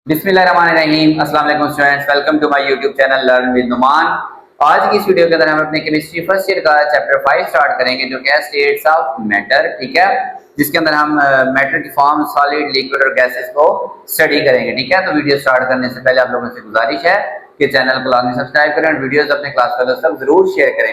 बिस्मिल्लाहिर्रहमानिर्रहीम। अस्सलाम वालेकुम students, welcome to my YouTube channel learn with Numan. आज की इस वीडियो के अंदर हम अपने केमिस्ट्री फर्स्ट ईयर का चैप्टर 5 स्टार्ट करेंगे, जो कि है स्टेट्स ऑफ मैटर। ठीक है, जिसके अंदर हम मैटर की फॉर्म, सॉलिड, लिक्विड और गैसेस को स्टडी करेंगे। ठीक है, तो वीडियो स्टार्ट करने से पहले आप लोगों से गुजारिश है कि चैनल को लाजमी सब्सक्राइब करें और वीडियोस अपने क्लास फेलोज तक जरूर शेयर करें।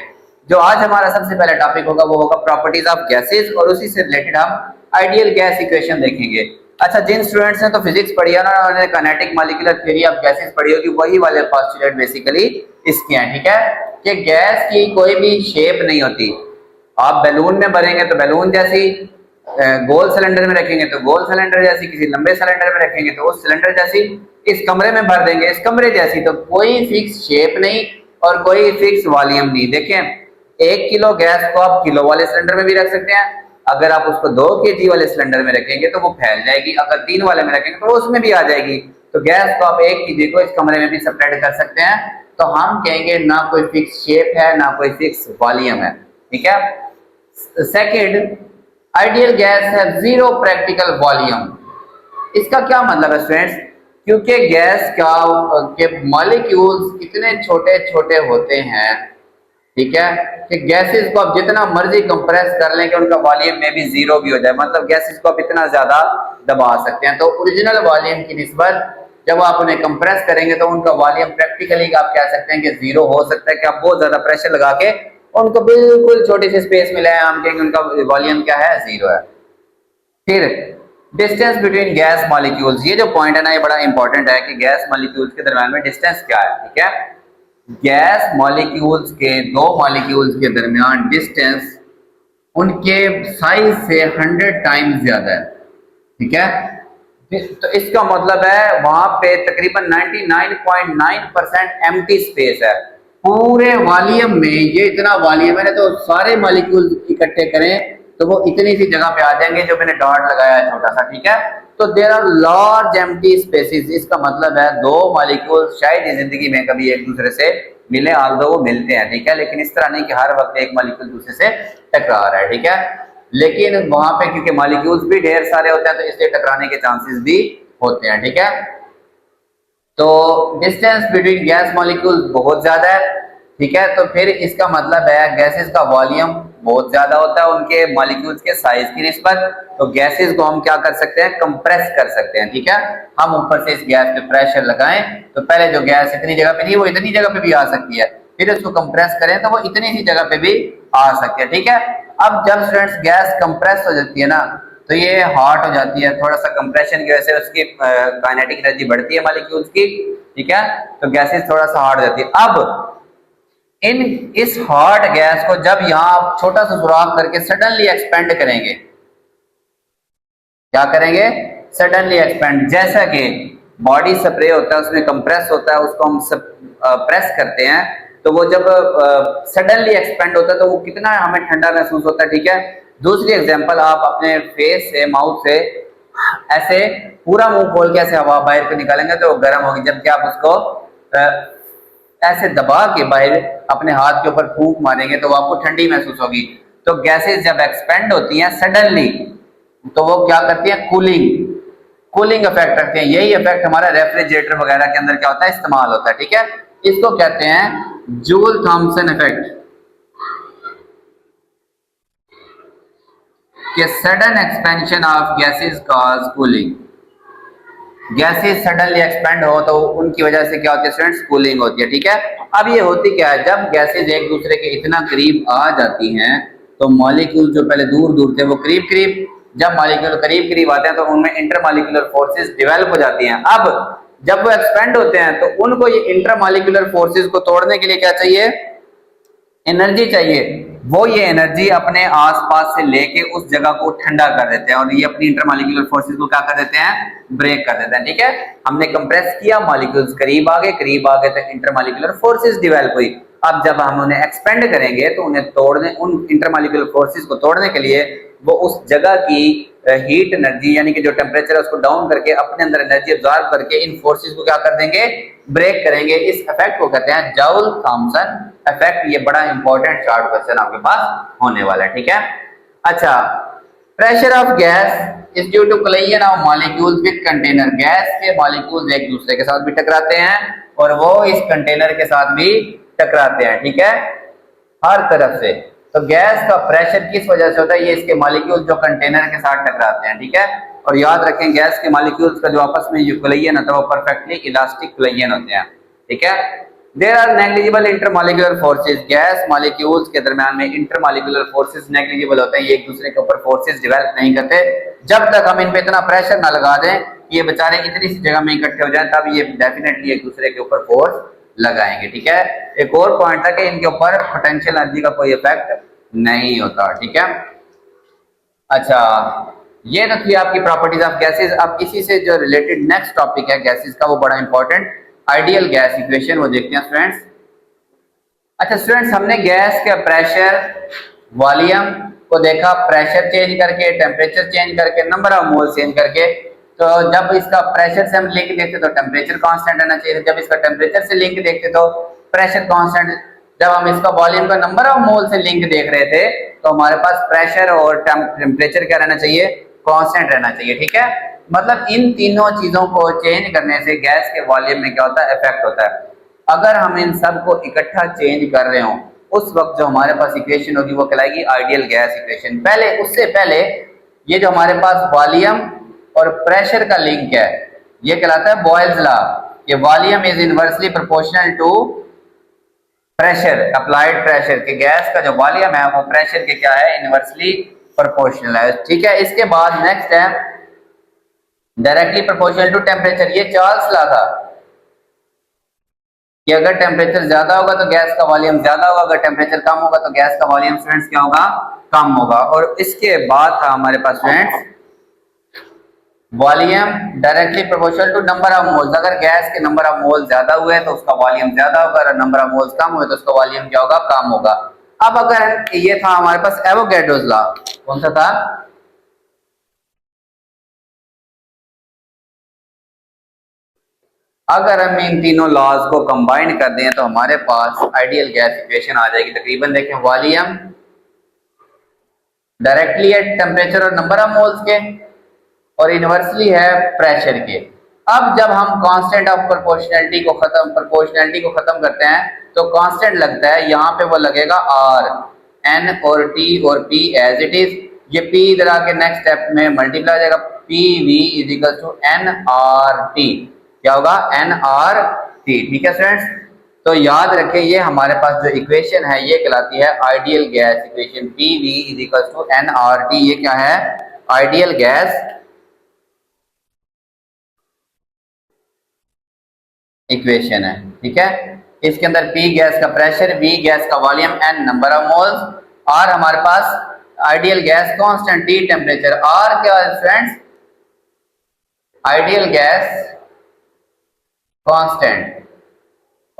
जो आज हमारा सबसे पहला टॉपिक होगा वो होगा प्रॉपर्टीज ऑफ गैसेस, और उसी से रिलेटेड हम आइडियल गैस इक्वेशन देखेंगे। अच्छा, जिन स्टूडेंट्स ने तो फिजिक्स पढ़ी है ना, उन्होंने kinetic molecular theory of gases पढ़ी होगी, वही वाले पोस्टुलेट बेसिकली इसके हैं। ठीक है, कि गैस की कोई भी शेप नहीं होती। आप बैलून में भरेंगे तो बैलून जैसी, गोल सिलेंडर में रखेंगे तो गोल सिलेंडर जैसी, किसी लंबे सिलेंडर में रखेंगे तो उस सिलेंडर जैसी, इस कमरे में भर देंगे इस कमरे जैसी। तो कोई फिक्स शेप नहीं और कोई फिक्स वॉल्यूम नहीं। देखें, 1 किलो गैस को आप किलो वाले सिलेंडर में भी रख सकते हैं, अगर आप उसको 2 kg वाले सिलेंडर में रखेंगे तो वो फैल जाएगी, अगर 3 वाले में रखेंगे तो उसमें भी आ जाएगी। तो गैस को आप 1 kg को इस कमरे में भी सेपरेट कर सकते हैं। तो हम कहेंगे ना कोई फिक्स शेप है ना कोई फिक्स वॉल्यूम है। ठीक है। सेकेंड, आइडियल गैस है जीरो प्रैक्टिकल वॉल्यूम। इसका क्या मतलब है स्टूडेंट्स? क्योंकि गैस का के मॉलिक्यूल्स इतने छोटे छोटे होते हैं, ठीक है, कि गैसेस को आप जितना मर्जी कंप्रेस कर लें कि उनका वॉल्यूम में भी जीरो भी हो जाए, मतलब गैसेस को आप इतना ज्यादा दबा सकते हैं। तो ओरिजिनल वॉल्यूम की निस्बत जब आप उन्हें कंप्रेस करेंगे तो उनका वॉल्यूम प्रैक्टिकली आप कह सकते हैं कि जीरो हो सकता है, कि आप बहुत ज्यादा प्रेशर लगा के उनको बिल्कुल छोटी सी स्पेस में लाए, हम कहेंगे उनका वॉल्यूम क्या है, जीरो है। फिर डिस्टेंस बिटवीन गैस मॉलिक्यूल्स, ये जो पॉइंट है ना, ये बड़ा इंपॉर्टेंट है कि गैस मॉलिक्यूल्स के दरमियान में डिस्टेंस क्या है। ठीक है, गैस मॉलिक्यूल्स के, दो मॉलिक्यूल्स के दरमियान डिस्टेंस उनके साइज से 100 टाइम्स ज्यादा है। ठीक है, तो इसका मतलब है वहां पे तकरीबन 99.9% एम्प्टी स्पेस है पूरे वॉल्यूम में। ये इतना वॉल्यूम है ना, तो सारे मॉलिक्यूल्स इकट्ठे करें तो वो इतनी सी जगह पे आ जाएंगे जो मैंने डॉट लगाया है छोटा सा। ठीक है, तो there are large empty spaces. इसका मतलब है दो मॉलिक्यूल शायद ही जिंदगी में कभी एक दूसरे से मिले, आल्दो वो मिलते हैं। ठीक है, लेकिन इस तरह नहीं कि हर वक्त एक मॉलिक्यूल दूसरे से टकरा रहा है। ठीक है, लेकिन वहां पे क्योंकि मॉलिक्यूल्स भी ढेर सारे होते हैं तो इसलिए टकराने के चांसेस भी होते हैं। ठीक है, तो डिस्टेंस बिटवीन गैस मॉलिक्यूल्स बहुत ज्यादा है। ठीक है, तो फिर इसका मतलब है गैसेस का वॉल्यूम बहुत ज्यादा होता है उनके मॉलिक्यूल्स के साइज की निस्बत। तो गैसेस को हम क्या कर सकते हैं, कंप्रेस कर सकते हैं। ठीक है, हम ऊपर से इस गैस पे प्रेशर लगाएं तो पहले जो गैस इतनी जगह पे थी वो इतनी जगह पे भी आ सकती है, फिर उसको कंप्रेस करें तो वो इतनी सी जगह पे भी आ सकती है। ठीक है, अब जब स्टूडेंट्स गैस कंप्रेस हो जाती है ना, तो ये हॉट हो जाती है, थोड़ा सा कंप्रेशन की वजह से उसकी काइनेटिक एनर्जी बढ़ती है मॉलिक्यूल्स की। ठीक है, तो गैसेस थोड़ा सा हॉट हो जाती है। अब इस हॉट गैस को जब यहाँ आप छोटा सा सुराख करके सडनली एक्सपेंड करेंगे, क्या करेंगे, सडनली एक्सपेंड, जैसा कि बॉडी स्प्रे होता है उसमें कंप्रेस होता है, उसको हम प्रेस करते हैं तो वो जब सडनली एक्सपेंड होता है तो वो कितना हमें ठंडा महसूस होता है। ठीक है, दूसरी एग्जांपल, आप अपने फेस से, माउथ से ऐसे पूरा मुंह खोल के ऐसे हवा बाहर को निकालेंगे तो वो गर्म होगी, जबकि आप उसको ऐसे दबा के बाहर अपने हाथ के ऊपर फूंक मारेंगे तो वो आपको ठंडी महसूस होगी। तो गैसेस जब एक्सपेंड होती हैं सडनली तो वो क्या करती है, कूलिंग इफेक्ट रखते हैं। यही इफेक्ट हमारा रेफ्रिजरेटर वगैरह के अंदर क्या होता है, इस्तेमाल होता है। ठीक है, इसको कहते हैं जूल थॉम्सन इफेक्ट, कि sudden expansion of gases cause cooling. Gases suddenly expand हो तो उनकी वजह से क्या होती है स्टूडेंट्स, कूलिंग होती है। ठीक है, अब ये होती क्या है, जब गैसेस एक दूसरे के इतना करीब आ जाती हैं तो मॉलिक्यूल जो पहले दूर दूर थे वो करीब करीब, जब मॉलिक्यूल करीब करीब आते हैं तो उनमें इंटरमॉलिक्यूलर फोर्सेस डेवलप हो जाती हैं। अब जब वो एक्सपेंड होते हैं तो उनको ये इंटरमॉलिक्यूलर फोर्सेस को तोड़ने के लिए क्या चाहिए, एनर्जी चाहिए। वो ये एनर्जी अपने आसपास से लेके उस जगह को ठंडा कर देते हैं और ये अपनी इंटरमॉलिक्यूलर फोर्सेस को क्या कर देते हैं, ब्रेक कर देते हैं। ठीक है, हमने कंप्रेस किया, मॉलिक्यूल्स करीब आ गए तो इंटरमॉलिक्यूलर फोर्सेस डेवलप हुई। अब जब हम उन्हें एक्सपेंड करेंगे तो उन्हें तोड़ने, उन इंटरमॉलिक्यूलर फोर्सेस को तोड़ने के लिए वो उस जगह की हीट एनर्जी यानी कि जो टेम्परेचर है उसको डाउन करके अपने अंदर एनर्जी अब्सॉर्ब करके इन फोर्सेस को क्या कर देंगे, ब्रेक करेंगे। इस इफेक्ट को कहते हैं जूल थॉम्सन इफेक्ट। ये बड़ा इंपॉर्टेंट शॉर्ट क्वेश्चन आपके पास होने वाला है। ठीक है, अच्छा, pressure of gas is due to collision of molecules with container. Gas के मॉलिक्यूल्स एक दूसरे के साथ भी टकराते हैं और वो इस कंटेनर के साथ भी टकराते हैं, ठीक है, हर तरफ से। तो गैस का प्रेशर किस वजह से होता है? ये इसके मॉलिक्यूल जो कंटेनर के साथ टकराते हैं, ठीक है। और याद रखें गैस के मॉलिक्यूल्स का जो आपस में कोलिजन होता है वो परफेक्टली इलास्टिक कोलिजन होते हैं, ठीक है। There are negligible intermolecular forces. Gas molecules के दरमियान में इंटरमॉलिक्यूलर फोर्सेस नेग्लिजिबल होते हैं, ये एक दूसरे के ऊपर फोर्सेस डेवलप नहीं करते जब तक हम इन पे इतना प्रेशर ना लगा दें ये बेचारे इतनी सी जगह में इकट्ठे हो जाए, तब ये डेफिनेटली एक दूसरे के ऊपर फोर्स लगाएंगे, ठीक है। एक और पॉइंट था कि इनके ऊपर पोटेंशियल एनर्जी का कोई इफेक्ट नहीं होता, ठीक है। अच्छा, ये तो थी आपकी प्रॉपर्टीज ऑफ गैसेस। अब इसी से जो रिलेटेड नेक्स्ट टॉपिक है गैसेस का, वो बड़ा इंपॉर्टेंट, आइडियल गैस इक्वेशन, वो देखते हैं स्टूडेंट्स। अच्छा स्टूडेंट्स, हमने गैस के प्रेशर, वॉल्यूम को देखा, प्रेशर चेंज करके, टेम्परेचर चेंज करके, नंबर ऑफ मोल चेंज करके। तो जब इसका प्रेशर से हम लिंक देखते तो टेम्परेचर कांस्टेंट रहना चाहिए, जब इसका टेम्परेचर से लिंक देखते तो प्रेशर कांस्टेंट, जब हम इसका वॉल्यूम का नंबर ऑफ मोल से लिंक देख रहे थे तो हमारे पास प्रेशर और टेम्परेचर क्या रहना चाहिए? कांस्टेंट रहना चाहिए, ठीक है। मतलब इन तीनों चीजों को चेंज करने से गैस के वॉल्यूम में क्या होता है? इफेक्ट होता है। अगर हम इन सब को इकट्ठा चेंज कर रहे हो उस वक्त जो हमारे पास इक्वेशन होगी वो कहलाएगी आइडियल गैस इक्वेशन। पहले, उससे पहले ये जो हमारे पास वॉल्यूम और प्रेशर का लिंक है ये कहलाता है बॉयल्स लॉ। ये volume is inversely proportional to pressure, applied pressure, के गैस का जो वॉल्यूम है वो प्रेशर के क्या है? इनवर्सली प्रोपोर्शनल है, ठीक है। इसके बाद नेक्स्ट है डायरेक्टली प्रोपोर्शनल टू टेम्परेचर। ये चार्ल्स लॉ था कि अगर टेम्परेचर ज्यादा होगा तो गैस का वॉल्यूम ज्यादा होगा, अगर टेम्परेचर कम होगा तो गैस का वॉल्यूम स्टूडेंट्स क्या होगा? कम होगा। और इसके बाद था हमारे पास students volume directly proportional to number of moles. अगर गैस के नंबर ऑफ मोल ज्यादा हुए तो उसका वॉल्यूम ज्यादा होगा, अगर नंबर ऑफ मोल्स कम हुए तो उसका वॉल्यूम क्या होगा? कम होगा। अब अगर ये था हमारे पास एवोगैड्रोस लॉ, कौन सा था? अगर हम इन तीनों लॉज को कंबाइन कर दें तो हमारे पास आइडियल गैस इक्वेशन आ जाएगी। तकरीबन देखें, वॉल्यूम डायरेक्टली एट टेम्परेचर और नंबर ऑफ मोल्स के, और इनवर्सली है प्रेशर के। अब जब हम कांस्टेंट ऑफ प्रोपोर्शनैलिटी को खत्म करते हैं तो कांस्टेंट लगता है, यहाँ पे वो लगेगा आर, एन और टी और पी एज इट इज। ये पी इधर आके नेक्स्ट स्टेप में मल्टीप्लाई हो जाएगा, P V is equal to N R T. क्या होगा? एन आर टी, ठीक है स्टूडेंट्स। तो याद रखें ये हमारे पास जो इक्वेशन है ये कहलाती है ideal gas equation. P V is equal to N R T, ये क्या है? आइडियल गैस इक्वेशन है, ठीक है। इसके अंदर P गैस का प्रेशर, V गैस का volume, N number of moles, R हमारे पास ideal gas constant, T temperature. R क्या है फ्रेंड्स? आइडियल गैस कांस्टेंट,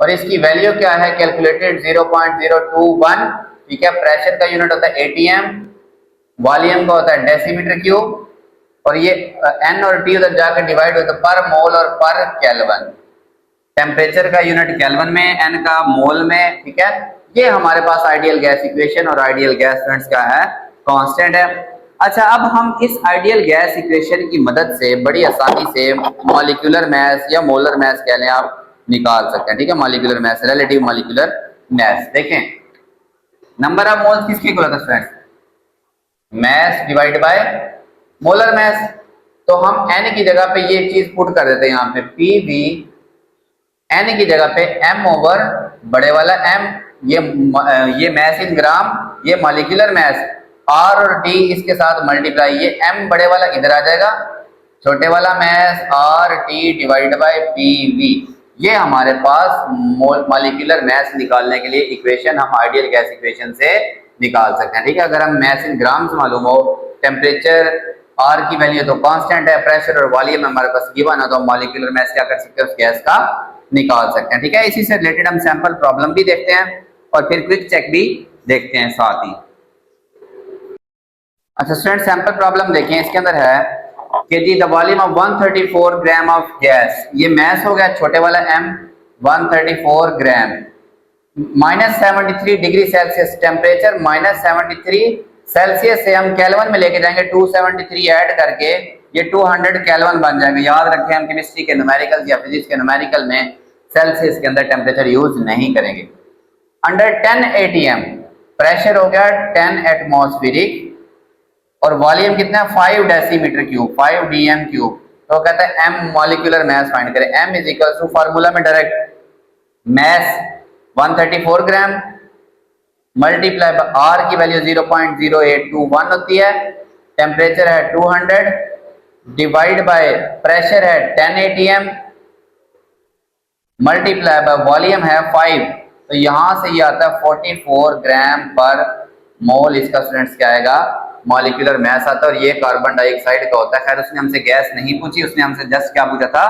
और इसकी वैल्यू क्या है? कैलकुलेटेड 0.021, ठीक है। प्रेशर का यूनिट होता है ATM, वॉल्यूम का होता है डेसीमीटर क्यूब, और ये N और T उधर जाकर डिवाइड होता है पर मोल और पर केल्विन। टेम्परेचर का यूनिट केल्विन में, एन का मोल में, ठीक है। ये हमारे पास आइडियल गैस इक्वेशन और आइडियल गैस स्टूडेंट्स क्या है? कांस्टेंट है। अच्छा, अब हम इस आइडियल गैस इक्वेशन की मदद से बड़ी आसानी से मॉलिक्यूलर मास या मोलर मास कह लें आप निकाल सकते हैं, ठीक है। Molecular mass, relative molecular mass. देखें, नंबर ऑफ मोल्स किसकी इक्वल होता है students? Mass divide by molar mass. तो हम एन की जगह पे ये चीज पुट कर देते हैं यहाँ पे, पी वी एन की जगह पे m ओवर बड़े वाला m, ये मैस इन ग्राम, ये मॉलिक्यूलर मैस, r और t इसके साथ मल्टीप्लाई, ये m बड़े वाला इधर आ जाएगा, छोटे वाला mass r t divide by pv। ये हमारे पास मॉलिक्यूलर मैस निकालने के लिए इक्वेशन हम आइडियल गैस इक्वेशन से निकाल सकते हैं, ठीक है। अगर हम मैस इन ग्राम्स मालूम हो, टेम्परेचर R की वैल्यू तो कांस्टेंट है, प्रेशर और वॉल्यूम हमारे पास गिवन है, तो हम मॉलिक्यूलर मैस क्या कर सकते हैं? उस गैस का निकाल सकते हैं, ठीक है। इसी से रिलेटेड हम सैंपल प्रॉब्लम भी देखते हैं और फिर क्विक चेक भी देखते हैं साथ ही। अच्छा स्टूडेंट, सैंपल प्रॉब्लम देखें। इसके अंदर है कि G the volume of 134 gram of gas, ये मैस हो गया छोटे वाला m, 134 gram, -73 degree Celsius temperature, -73 Celsius से हम केल्विन में लेके जाएंगे 273 ऐड करके ये 200 केल्विन बन जाएंगे। याद रखें हम केमिस्ट्री के न्यूमेरिकल या फिजिक्स के न्यूमेरिकल में सेल्सियस के अंदर टेम्परेचर यूज नहीं करेंगे। अंडर 10 atm प्रेशर हो गया 10 एटमॉस्फेरिक और वॉल्यूम कितना है 5 डेसीमीटर क्यूब 5 dm क्यूब। तो कहता है m मॉलिक्यूलर मास फाइंड करें। m is equal to formula में direct mass 134 gram multiply by r की वैल्यू 0.0821 होती है, टेम्परेचर है 200 डिवाइड बाय प्रेशर है 10 atm मल्टीप्लाई बाय वॉल्यूम है 5। तो यहां से ये आता है 44 ग्राम पर मोल। इसका स्टूडेंट्स क्या आएगा मॉलिक्यूलर मास आता है और ये कार्बन डाइऑक्साइड का होता है। खैर उसने हमसे गैस नहीं पूछी, उसने हमसे जस्ट क्या पूछा था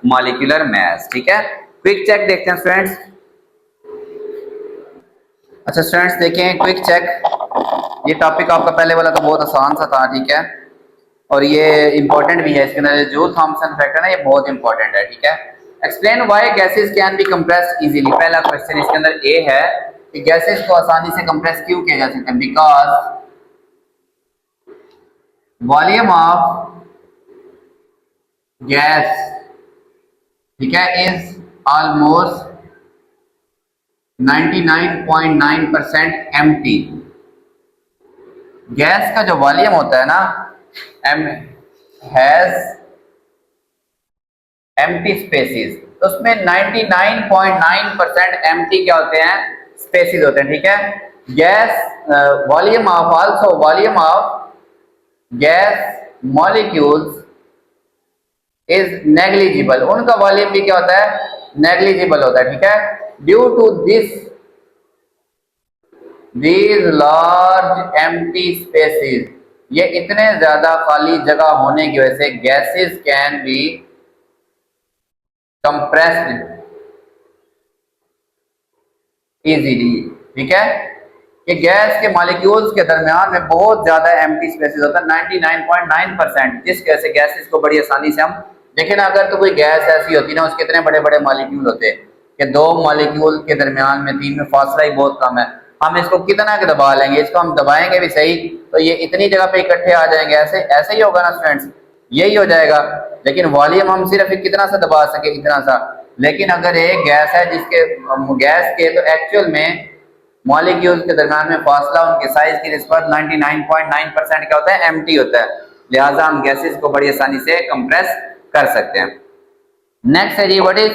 मॉलिक्यूलर मास। ठीक है, क्विक चेक देखते हैं स्टूडेंट्स। अच्छा स्टूडेंट्स देखें क्विक चेक, ये टॉपिक आपका पहले वाला तो बहुत आसान सा था, ठीक है, और ये इंपॉर्टेंट भी है। इसके अंदर जो थॉम्सन इफेक्ट है ना ये बहुत इंपॉर्टेंट है। ठीक है, explain why gases can be compressed easily. पहला क्वेश्चन इसके अंदर ए है कि गैसेस को आसानी से कंप्रेस क्यों किया जा सकता है। बिकॉज वॉल्यूम ऑफ गैस, ठीक है, इज ऑलमोस्ट 99.9% एम्प्टी। गैस का जो वॉल्यूम होता है ना हैज एम्प्टी स्पेसिस, तो उसमें 99.9% एम्प्टी क्या होते हैं स्पेसिस होते हैं। ठीक है, gas volume of also volume of gas molecules is negligible, उनका वॉल्यूम भी क्या होता है नेग्लिजिबल होता है। ठीक है, due to these large empty spaces, ये इतने ज्यादा खाली जगह होने की वजह से gases can be compressed easily. ठीक है, कि गैस के मॉलिक्यूल्स के दरमियान में बहुत ज्यादा एम्प्टी स्पेसेस होता है 99.9%, जिस वजह से गैसेस को बड़ी आसानी से हम देखें ना। अगर तो कोई गैस ऐसी होती ना उसके इतने बड़े बड़े मॉलिक्यूल होते कि दो मॉलिक्यूल के दरमियान में तीन में फासला ही बहुत कम है, हम इसको कितना के दबा लेंगे, इसको हम दबाएंगे भी सही तो ये इतनी जगह पे इकट्ठे आ जाएंगे। ऐसे ऐसे ही होगा ना स्टूडेंट्स, यही हो जाएगा। लेकिन वॉल्यूम हम सिर्फ कितना सा दबा सके इतना सा। लेकिन अगर एक गैस है जिसके गैस के तो एक्चुअल में मॉलिक्यूल्स के दरमियान में फासला उनके साइज की निस्बत 99.9% क्या होता है एम्प्टी होता है, लिहाजा हम गैसेस को बड़ी आसानी से कंप्रेस कर सकते हैं। नेक्स्ट है G what is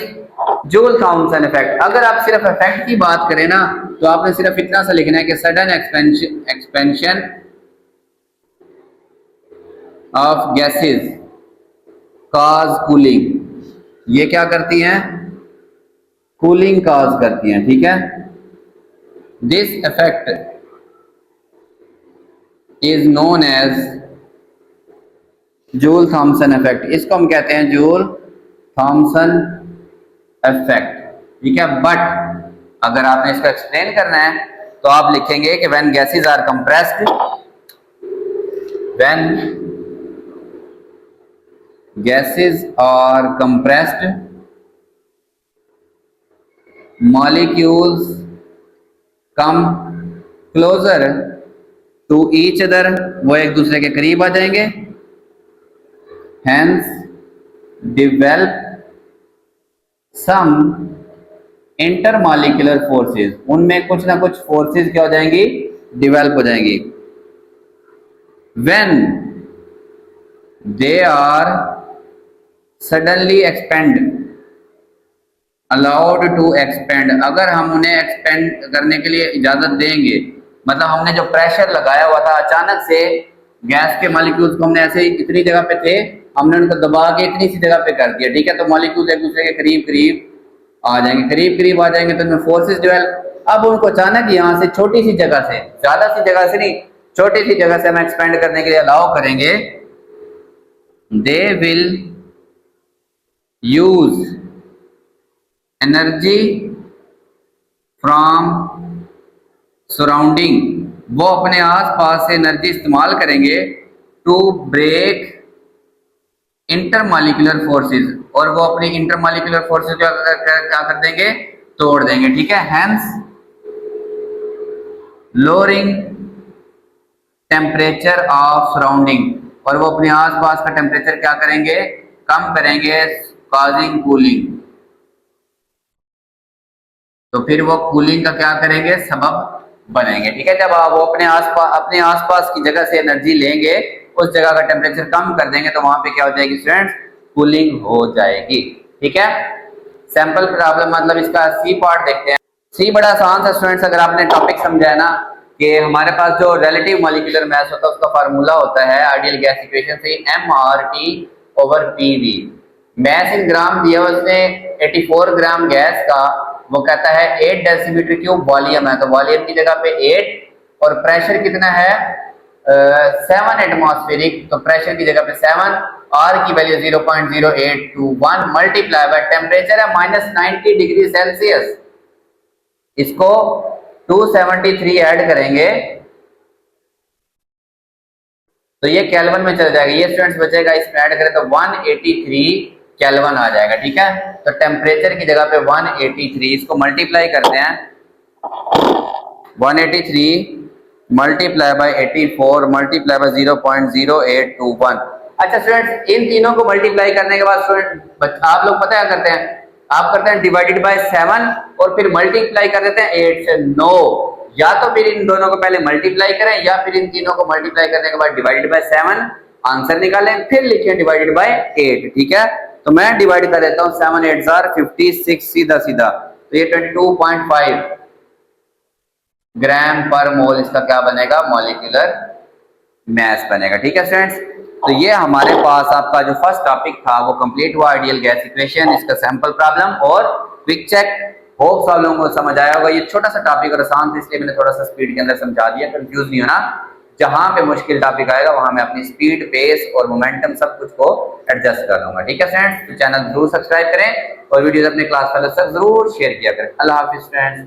Joule Thomson effect. अगर आप सिर्फ इफेक्ट की बात करें ना तो आपने सिर्फ इतना सा लिखना है कि sudden expansion of gases cause cooling, ये क्या करती हैं कूलिंग कॉज करती हैं। ठीक है, this effect is known as Joule Thomson effect, इसको हम कहते हैं जूल थॉम्सन इफेक्ट। ठीक है, बट अगर आपने इसको एक्सप्लेन करना है तो आप लिखेंगे कि when gases are compressed, when gases are compressed molecules come closer to each other, वो एक दूसरे के करीब आ जाएंगे, hence develop some intermolecular forces, उनमें कुछ ना कुछ फोर्सेस क्या हो जाएंगी डेवलप हो जाएंगी। when they are suddenly expand allowed to expand, अगर हम उन्हें एक्सपेंड करने के लिए इजाजत देंगे, मतलब हमने जो प्रेशर लगाया हुआ था अचानक से गैस के मॉलिक्यूल्स को हमने ऐसे ही इतनी जगह पे थे हमने उनको दबा के इतनी सी जगह पे कर दिया। ठीक है, तो मॉलिक्यूल्स एक दूसरे के करीब करीब आ जाएंगे, करीब करीब आ जाएंगे तो उनमें फोर्सेस डेवलप। अब उनको अचानक यहाँ से छोटी सी जगह से, ज्यादा सी जगह से नहीं, छोटी सी जगह से हम एक्सपेंड करने के लिए अलाउ करेंगे, they will use energy from surrounding, वो अपने आसपास से एनर्जी इस्तेमाल करेंगे टू ब्रेक इंटरमॉलिक्यूलर फोर्सेस, और वो अपनी इंटरमॉलिक्यूलर फोर्सेस क्या कर देंगे तोड़ देंगे। ठीक है, hence lowering temperature of surrounding, और वो अपने आसपास का टेम्परेचर क्या करेंगे, कम करेंगे, कॉजिंग कूलिंग। तो फिर वो कूलिंग का क्या करेंगे, सबब बनेंगे। ठीक है, जब आप वो अपने आसपास की जगह से एनर्जी लेंगे, उस जगह का टेम्परेचर कम कर देंगे, तो वहां पे क्या हो जाएगी स्टूडेंट्स, कूलिंग हो जाएगी। ठीक है, सैंपल प्रॉब्लम मतलब इसका सी पार्ट देखते हैं। सी बड़ा आसान था स्टूडेंट्स, अगर आपने टॉपिक समझा है ना कि हमारे पास जो रिलेटिव मॉलिक्यूलर मास होता है उसका फार्मूला होता है आइडियल गैस इक्वेशन से mRT/PV। मैस इन ग्राम दिया उसने 84 ग्राम गैस का, वो कहता है 8 डेसीमीटर क्यूब वॉल्यूम है, तो वॉल्यूम की जगह पे 8 और प्रेशर कितना है 7 एटमॉस्फेरिक, तो प्रेशर की जगह पे 7, आर की वैल्यू 0.0821 मल्टीप्लाई बाय टेम्परेचर है -90 डिग्री सेल्सियस, इसको 273 ऐड करेंगे तो ये केल्विन में चल जाएगा, ये स्टूडेंट्स बचेगा, इसमें ऐड करें तो 183 केल्विन आ जाएगा। ठीक है, तो टेम्परेचर की जगह पे 183, इसको मल्टीप्लाई करते हैं, 183 मल्टीप्लाई बाय 84 मल्टीप्लाई बाय 0.0821। अच्छा स्टूडेंट्स, इन तीनों को मल्टीप्लाई करने के बाद स्टूडेंट आप लोग पता क्या करते हैं, आप करते हैं डिवाइडेड बाय 7 और फिर मल्टीप्लाई कर देते हैं 8 से। नो, या तो फिर इन दोनों को पहले मल्टीप्लाई करें या फिर इन तीनों को मल्टीप्लाई करने के बाद डिवाइडेड बाय 7 आंसर निकालें, फिर लिखें डिवाइडेड बाय 8। ठीक है, तो मैं डिवाइड कर देता हूं, 7 8 56 सीधा सीधा, तो ये 22.5 ग्राम पर मोल इसका क्या बनेगा, मॉलिक्यूलर मास बनेगा। ठीक है स्टूडेंट्स, तो ये हमारे पास आपका जो फर्स्ट टॉपिक था वो कंप्लीट हुआ, आइडियल गैस इक्वेशन, इसका सैंपल प्रॉब्लम और क्विक चेक। होप सब लोगों को समझ आया होगा। ये छोटा सा टॉपिक और आसान था, इसलिए मैंने थोड़ा सा स्पीड के अंदर समझा दिया, कंफ्यूज नहीं होना। जहां पे मुश्किल टॉपिक आएगा वहां मैं अपनी स्पीड, पेस और मोमेंटम सब कुछ को एडजस्ट कर लूंगा। ठीक है फ्रेंड्स, तो चैनल जरूर सब्सक्राइब करें और वीडियोस अपने क्लास वालों से जरूर शेयर किया करें। अल्लाह हाफिज फ्रेंड्स।